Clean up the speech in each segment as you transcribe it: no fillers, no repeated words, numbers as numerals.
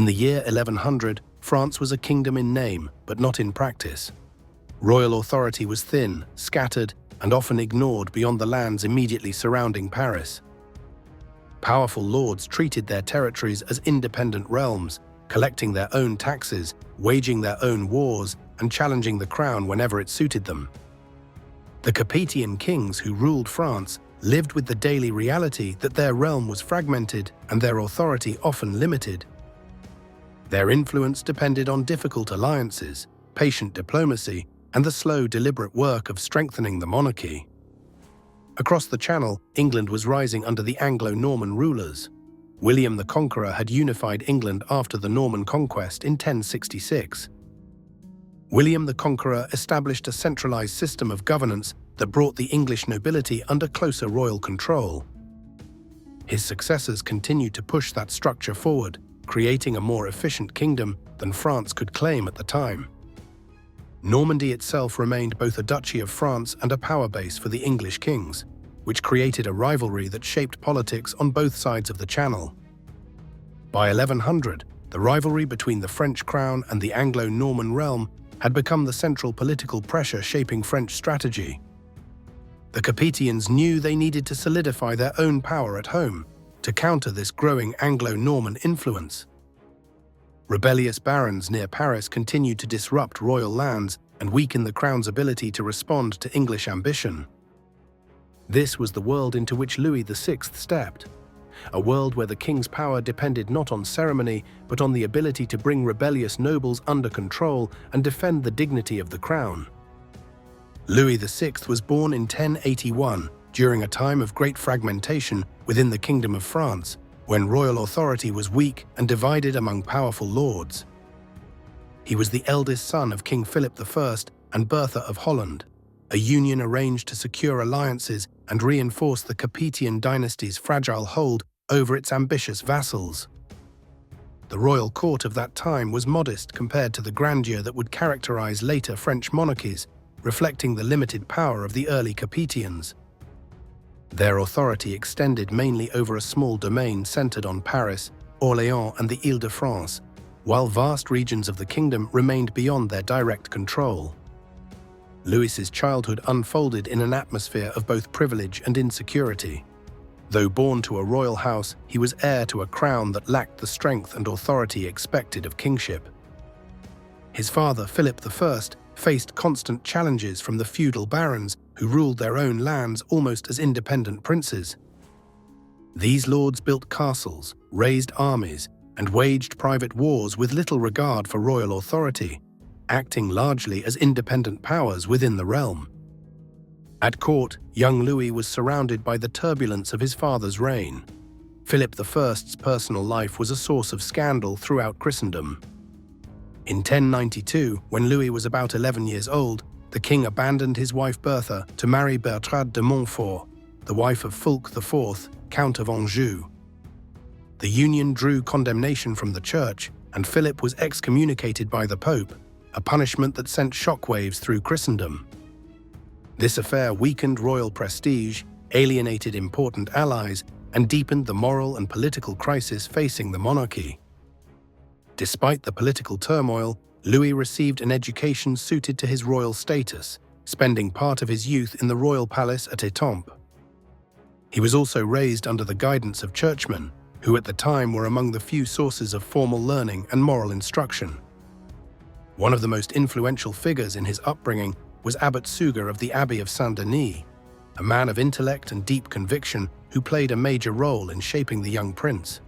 In the year 1100, France was a kingdom in name, but not in practice. Royal authority was thin, scattered, and often ignored beyond the lands immediately surrounding Paris. Powerful lords treated their territories as independent realms, collecting their own taxes, waging their own wars, and challenging the crown whenever it suited them. The Capetian kings who ruled France lived with the daily reality that their realm was fragmented and their authority often limited. Their influence depended on difficult alliances, patient diplomacy, and the slow, deliberate work of strengthening the monarchy. Across the Channel, England was rising under the Anglo-Norman rulers. William the Conqueror had unified England after the Norman conquest in 1066. William the Conqueror established a centralized system of governance that brought the English nobility under closer royal control. His successors continued to push that structure forward, creating a more efficient kingdom than France could claim at the time. Normandy itself remained both a duchy of France and a power base for the English kings, which created a rivalry that shaped politics on both sides of the Channel. By 1100, the rivalry between the French crown and the Anglo-Norman realm had become the central political pressure shaping French strategy. The Capetians knew they needed to solidify their own power at home to counter this growing Anglo-Norman influence. Rebellious barons near Paris continued to disrupt royal lands and weaken the crown's ability to respond to English ambition. This was the world into which Louis VI stepped, a world where the king's power depended not on ceremony but on the ability to bring rebellious nobles under control and defend the dignity of the crown. Louis VI was born in 1081 during a time of great fragmentation within the Kingdom of France, when royal authority was weak and divided among powerful lords. He was the eldest son of King Philip I and Bertha of Holland, a union arranged to secure alliances and reinforce the Capetian dynasty's fragile hold over its ambitious vassals. The royal court of that time was modest compared to the grandeur that would characterize later French monarchies, reflecting the limited power of the early Capetians. Their authority extended mainly over a small domain centered on Paris, Orléans, and the Île-de-France, while vast regions of the kingdom remained beyond their direct control. Louis's childhood unfolded in an atmosphere of both privilege and insecurity. Though born to a royal house, he was heir to a crown that lacked the strength and authority expected of kingship. His father, Philip I, faced constant challenges from the feudal barons who ruled their own lands almost as independent princes. These lords built castles, raised armies, and waged private wars with little regard for royal authority, acting largely as independent powers within the realm. At court, young Louis was surrounded by the turbulence of his father's reign. Philip I's personal life was a source of scandal throughout Christendom. In 1092, when Louis was about 11 years old, the king abandoned his wife Bertha to marry Bertrade de Montfort, the wife of Fulk IV, Count of Anjou. The union drew condemnation from the church, and Philip was excommunicated by the Pope, a punishment that sent shockwaves through Christendom. This affair weakened royal prestige, alienated important allies, and deepened the moral and political crisis facing the monarchy. Despite the political turmoil, Louis received an education suited to his royal status, spending part of his youth in the royal palace at Étampes. He was also raised under the guidance of churchmen, who at the time were among the few sources of formal learning and moral instruction. One of the most influential figures in his upbringing was Abbot Suger of the Abbey of Saint-Denis, a man of intellect and deep conviction who played a major role in shaping the young prince.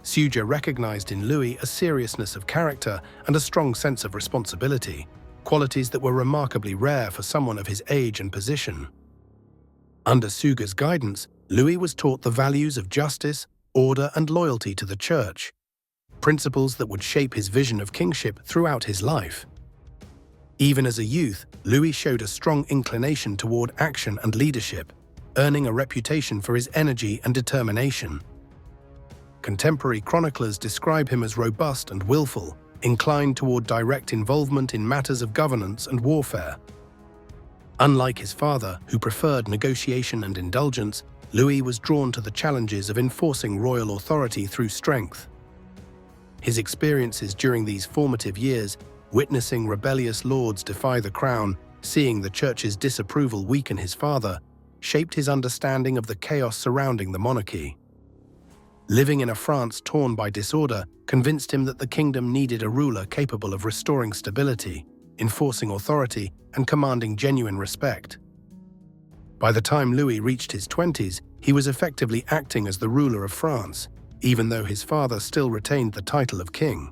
Suger recognized in Louis a seriousness of character and a strong sense of responsibility, qualities that were remarkably rare for someone of his age and position. Under Suger's guidance, Louis was taught the values of justice, order, and loyalty to the church, principles that would shape his vision of kingship throughout his life. Even as a youth, Louis showed a strong inclination toward action and leadership, earning a reputation for his energy and determination. Contemporary chroniclers describe him as robust and willful, inclined toward direct involvement in matters of governance and warfare. Unlike his father, who preferred negotiation and indulgence, Louis was drawn to the challenges of enforcing royal authority through strength. His experiences during these formative years, witnessing rebellious lords defy the crown, seeing the church's disapproval weaken his father, shaped his understanding of the chaos surrounding the monarchy. Living in a France torn by disorder convinced him that the kingdom needed a ruler capable of restoring stability, enforcing authority, and commanding genuine respect. By the time Louis reached his 20s, he was effectively acting as the ruler of France, even though his father still retained the title of king.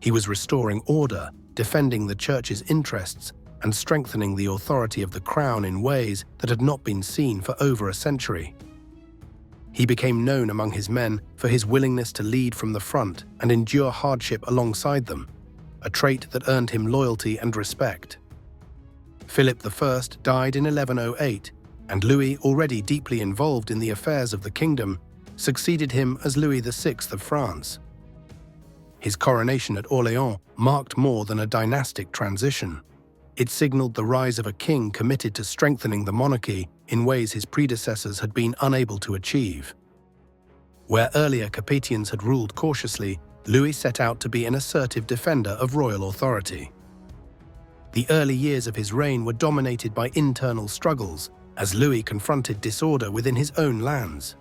He was restoring order, defending the church's interests, and strengthening the authority of the crown in ways that had not been seen for over a century. He became known among his men for his willingness to lead from the front and endure hardship alongside them, a trait that earned him loyalty and respect. Philip I died in 1108, and Louis, already deeply involved in the affairs of the kingdom, succeeded him as Louis VI of France. His coronation at Orléans marked more than a dynastic transition. It signaled the rise of a king committed to strengthening the monarchy in ways his predecessors had been unable to achieve. Where earlier Capetians had ruled cautiously, Louis set out to be an assertive defender of royal authority. The early years of his reign were dominated by internal struggles, as Louis confronted disorder within his own lands.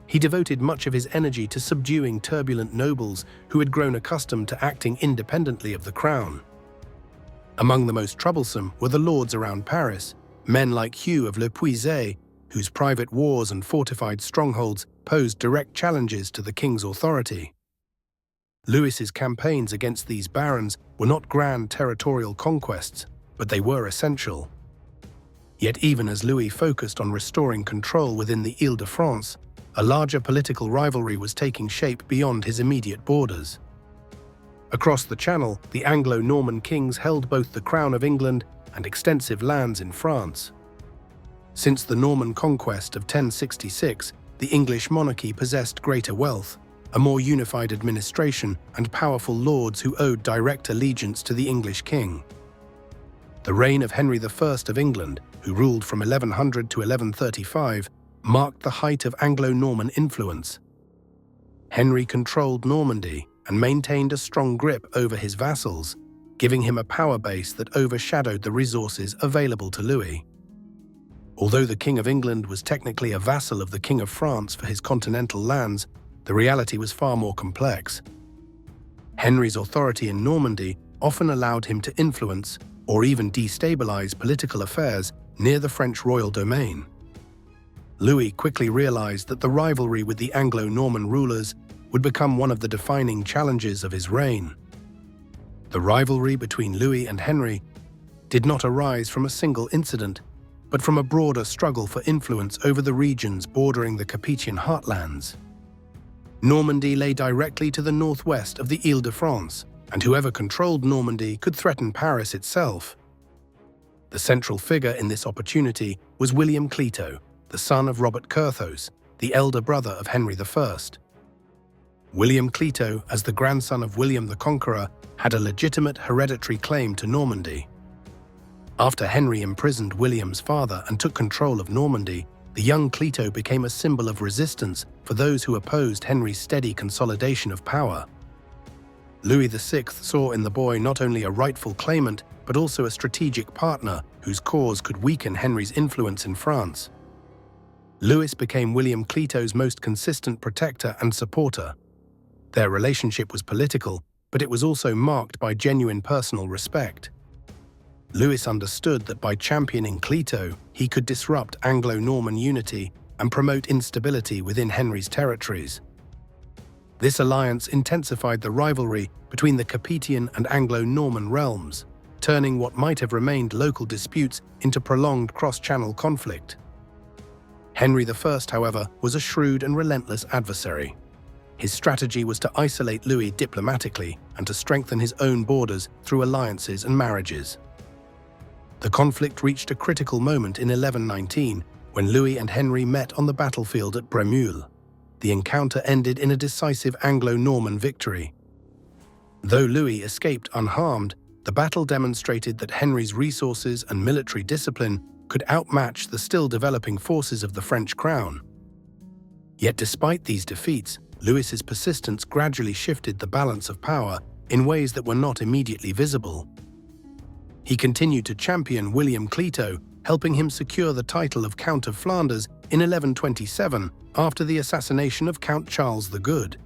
He devoted much of his energy to subduing turbulent nobles who had grown accustomed to acting independently of the crown. Among the most troublesome were the lords around Paris, men like Hugh of Le Puiset, whose private wars and fortified strongholds posed direct challenges to the king's authority. Louis's campaigns against these barons were not grand territorial conquests, but they were essential. Yet even as Louis focused on restoring control within the Île-de-France, a larger political rivalry was taking shape beyond his immediate borders. Across the Channel, the Anglo-Norman kings held both the crown of England and extensive lands in France. Since the Norman conquest of 1066, the English monarchy possessed greater wealth, a more unified administration, and powerful lords who owed direct allegiance to the English king. The reign of Henry I of England, who ruled from 1100 to 1135, marked the height of Anglo-Norman influence. Henry controlled Normandy and maintained a strong grip over his vassals, giving him a power base that overshadowed the resources available to Louis. Although the King of England was technically a vassal of the King of France for his continental lands, the reality was far more complex. Henry's authority in Normandy often allowed him to influence or even destabilize political affairs near the French royal domain. Louis quickly realized that the rivalry with the Anglo-Norman rulers would become one of the defining challenges of his reign. The rivalry between Louis and Henry did not arise from a single incident, but from a broader struggle for influence over the regions bordering the Capetian heartlands. Normandy lay directly to the northwest of the Île-de-France, and whoever controlled Normandy could threaten Paris itself. The central figure in this opportunity was William Clito, the son of Robert Curthose, the elder brother of Henry I. William Clito, as the grandson of William the Conqueror, had a legitimate hereditary claim to Normandy. After Henry imprisoned William's father and took control of Normandy, the young Clito became a symbol of resistance for those who opposed Henry's steady consolidation of power. Louis VI saw in the boy not only a rightful claimant, but also a strategic partner whose cause could weaken Henry's influence in France. Louis became William Clito's most consistent protector and supporter. Their relationship was political, but it was also marked by genuine personal respect. Louis understood that by championing Clito, he could disrupt Anglo-Norman unity and promote instability within Henry's territories. This alliance intensified the rivalry between the Capetian and Anglo-Norman realms, turning what might have remained local disputes into prolonged cross-channel conflict. Henry I, however, was a shrewd and relentless adversary. His strategy was to isolate Louis diplomatically and to strengthen his own borders through alliances and marriages. The conflict reached a critical moment in 1119 when Louis and Henry met on the battlefield at Bremule. The encounter ended in a decisive Anglo-Norman victory. Though Louis escaped unharmed, the battle demonstrated that Henry's resources and military discipline could outmatch the still developing forces of the French crown. Yet despite these defeats, Louis's persistence gradually shifted the balance of power in ways that were not immediately visible. He continued to champion William Clito, helping him secure the title of Count of Flanders in 1127 after the assassination of Count Charles the Good.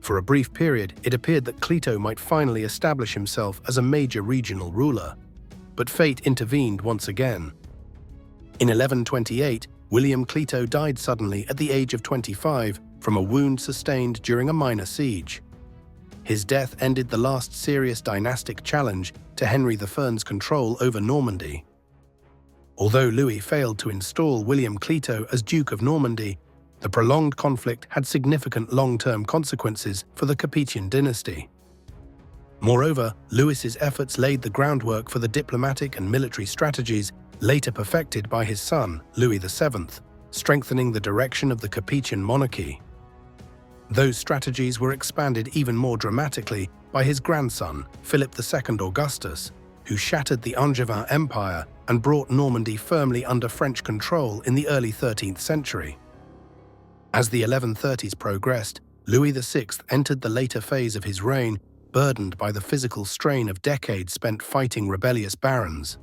For a brief period, it appeared that Clito might finally establish himself as a major regional ruler. But fate intervened once again. In 1128, William Clito died suddenly at the age of 25 from a wound sustained during a minor siege. His death ended the last serious dynastic challenge to Henry I's control over Normandy. Although Louis failed to install William Clito as Duke of Normandy, the prolonged conflict had significant long-term consequences for the Capetian dynasty. Moreover, Louis's efforts laid the groundwork for the diplomatic and military strategies later perfected by his son, Louis VII, strengthening the direction of the Capetian monarchy. Those strategies were expanded even more dramatically by his grandson, Philip II Augustus, who shattered the Angevin Empire and brought Normandy firmly under French control in the early 13th century. As the 1130s progressed, Louis VI entered the later phase of his reign, burdened by the physical strain of decades spent fighting rebellious barons.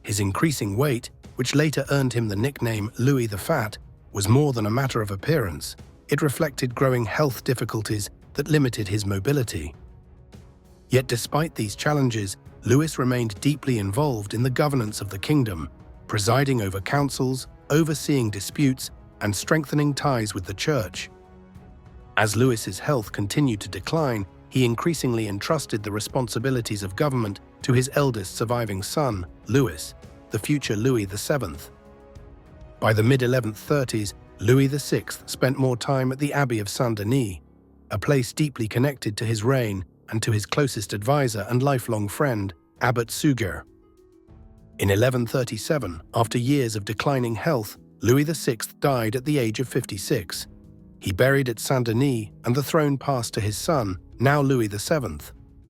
His increasing weight, which later earned him the nickname Louis the Fat, was more than a matter of appearance. It reflected growing health difficulties that limited his mobility. Yet despite these challenges, Louis remained deeply involved in the governance of the kingdom, presiding over councils, overseeing disputes, and strengthening ties with the church. As Louis's health continued to decline, he increasingly entrusted the responsibilities of government to his eldest surviving son, Louis, the future Louis VII. By the mid-1130s, Louis VI spent more time at the Abbey of Saint-Denis, a place deeply connected to his reign and to his closest advisor and lifelong friend, Abbot Suger. In 1137, after years of declining health, Louis VI died at the age of 56. He buried at Saint-Denis, and the throne passed to his son, now Louis VII.